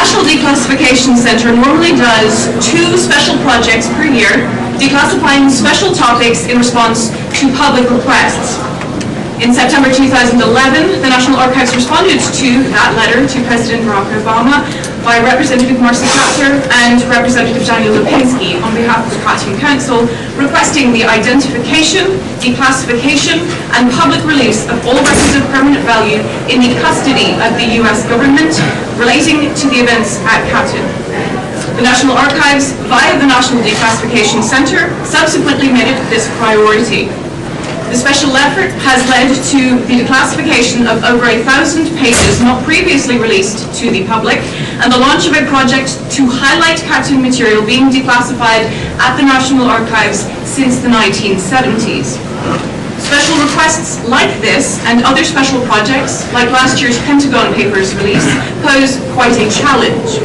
National Declassification Centre normally does 2 special projects per year, declassifying special topics in response to public requests. In September 2011, the National Archives responded to that letter to President Barack Obama by Representative Marcy Kaptur and Representative Daniel Lipinski on behalf of the Katyn Council, requesting the identification, declassification, and public release of all records of permanent value in the custody of the US government relating to the events at Katyn. The National Archives, via the National Declassification Centre, subsequently made it this priority. The special effort has led to the declassification of over 1,000 pages not previously released to the public, and the launch of a project to highlight Katyn material being declassified at the National Archives since the 1970s. Special requests like this and other special projects, like last year's Pentagon Papers release, pose quite a challenge.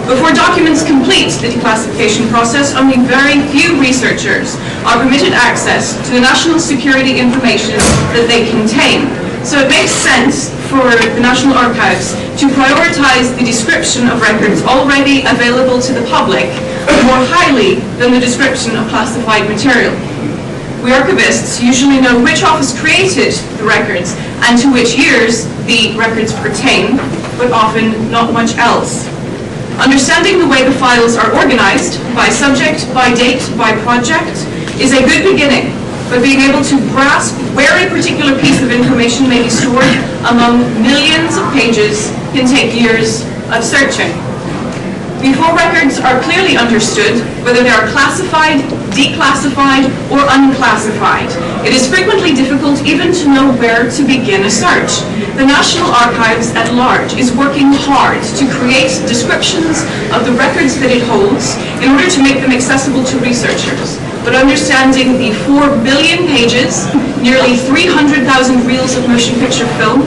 Before documents complete the declassification process, only very few researchers are permitted access to the national security information that they contain. So it makes sense for the National Archives to prioritize the description of records already available to the public more highly than the description of classified material. We archivists usually know which office created the records and to which years the records pertain, but often not much else. Understanding the way the files are organized, by subject, by date, by project, is a good beginning, but being able to grasp where a particular piece of information may be stored among millions of pages can take years of searching. Before records are clearly understood, whether they are classified, declassified, or unclassified, it is frequently difficult even to know where to begin a search. The National Archives at large is working hard to create descriptions of the records that it holds in order to make them accessible to researchers. But understanding the 4 billion pages, nearly 300,000 reels of motion picture film,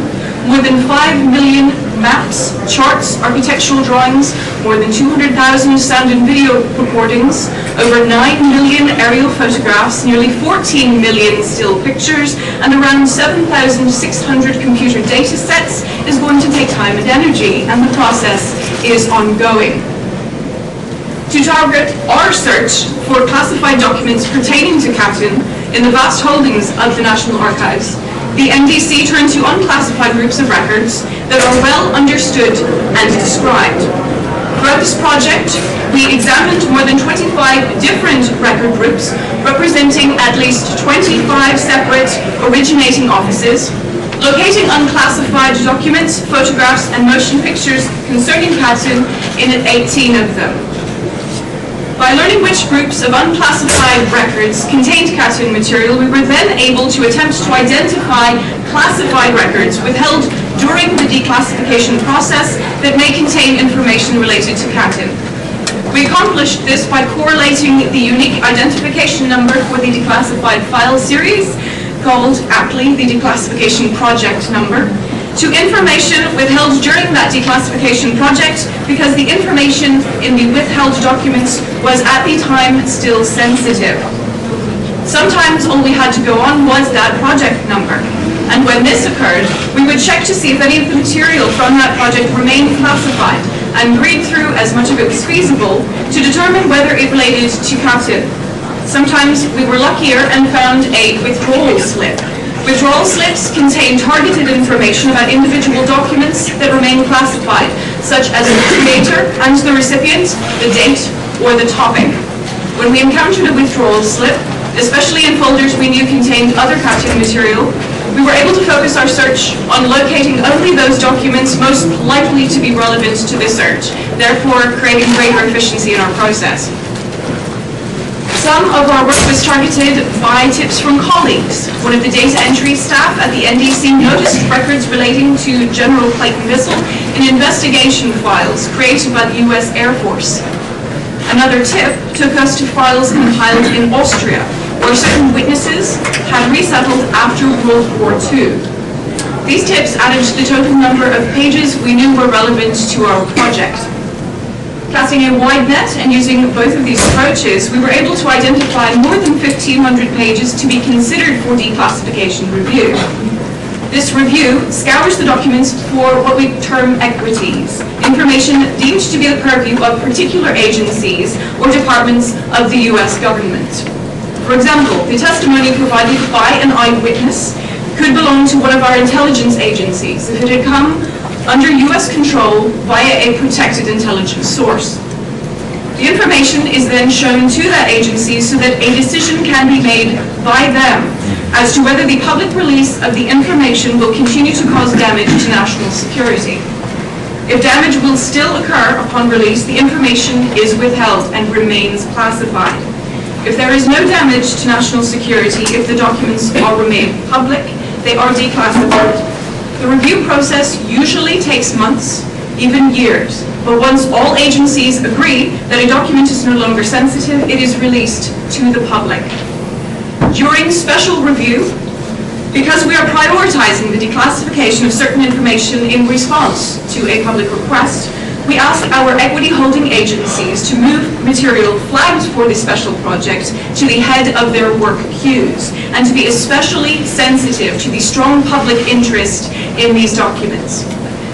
more than 5 million maps, charts, architectural drawings, more than 200,000 sound and video recordings, over 9 million aerial photographs, nearly 14 million still pictures, and around 7,600 computer data sets is going to take time and energy, and the process is ongoing. To target our search for classified documents pertaining to Katyn in the vast holdings of the National Archives, the NDC turned to unclassified groups of records that are well understood and described. Throughout this project, we examined more than 25 different record groups representing at least 25 separate originating offices, locating unclassified documents, photographs, and motion pictures concerning Katyn in 18 of them. By learning which groups of unclassified records contained Katyn material, we were then able to attempt to identify classified records withheld during the declassification process that may contain information related to Katyn. We accomplished this by correlating the unique identification number for the declassified file series, called aptly the declassification project number, to information withheld during that declassification project because the information in the withheld documents was at the time still sensitive. Sometimes all we had to go on was that project number, and when this occurred, we would check to see if any of the material from that project remained classified and read through as much of it was feasible to determine whether it related to Katyn. Sometimes we were luckier and found a withdrawal slip. Withdrawal slips contain targeted information about individual documents that remain classified, such as the creator and the recipient, the date, or the topic. When we encountered a withdrawal slip, especially in folders we knew contained other Katyn material, we were able to focus our search on locating only those documents most likely to be relevant to the search, therefore creating greater efficiency in our process. Some of our work was targeted by tips from colleagues. One of the data entry staff at the NDC noticed records relating to General Clayton Bissell in investigation files created by the US Air Force. Another tip took us to files compiled in Austria, where certain witnesses had resettled after World War II. These tips added to the total number of pages we knew were relevant to our project. Casting a wide net and using both of these approaches, we were able to identify more than 1,500 pages to be considered for declassification review. This review scours the documents for what we term equities, information deemed to be the purview of particular agencies or departments of the US government. For example, the testimony provided by an eyewitness could belong to one of our intelligence agencies if it had come under US control via a protected intelligence source. The information is then shown to that agency so that a decision can be made by them as to whether the public release of the information will continue to cause damage to national security. If damage will still occur upon release, the information is withheld and remains classified. If there is no damage to national security, if the documents are made public, they are declassified. The review process usually takes months, even years, but once all agencies agree that a document is no longer sensitive, it is released to the public. During special review, because we are prioritizing the declassification of certain information in response to a public request, we ask our equity holding agencies to move material flagged for this special project to the head of their work queues and to be especially sensitive to the strong public interest in these documents.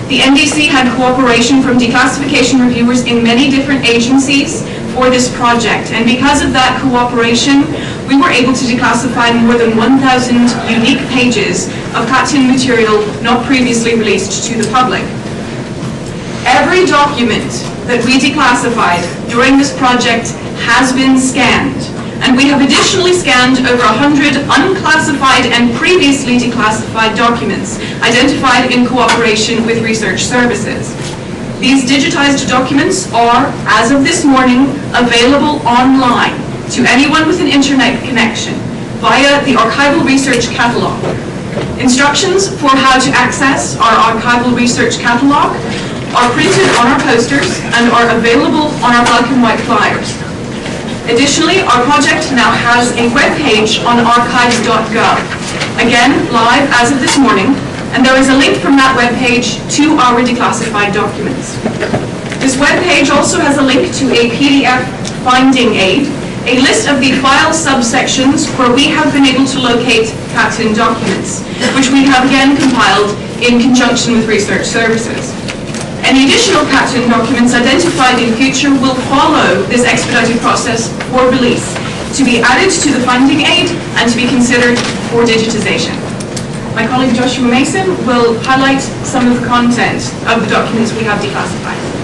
The NDC had cooperation from declassification reviewers in many different agencies for this project, and because of that cooperation, we were able to declassify more than 1,000 unique pages of Katyn material not previously released to the public. Every document that we declassified during this project has been scanned, and we have additionally scanned over 100 unclassified and previously declassified documents identified in cooperation with research services. These digitized documents are, as of this morning, available online to anyone with an internet connection via the Archival Research Catalog. Instructions for how to access our Archival Research Catalog are printed on our posters and are available on our black and white flyers. Additionally, our project now has a web page on archives.gov, again live as of this morning, and there is a link from that web page to our declassified documents. This web page also has a link to a PDF finding aid, a list of the file subsections where we have been able to locate Katyn documents, which we have again compiled in conjunction with research services. Any additional Katyn documents identified in future will follow this expedited process for release, to be added to the finding aid and to be considered for digitization. My colleague Joshua Mason will highlight some of the content of the documents we have declassified.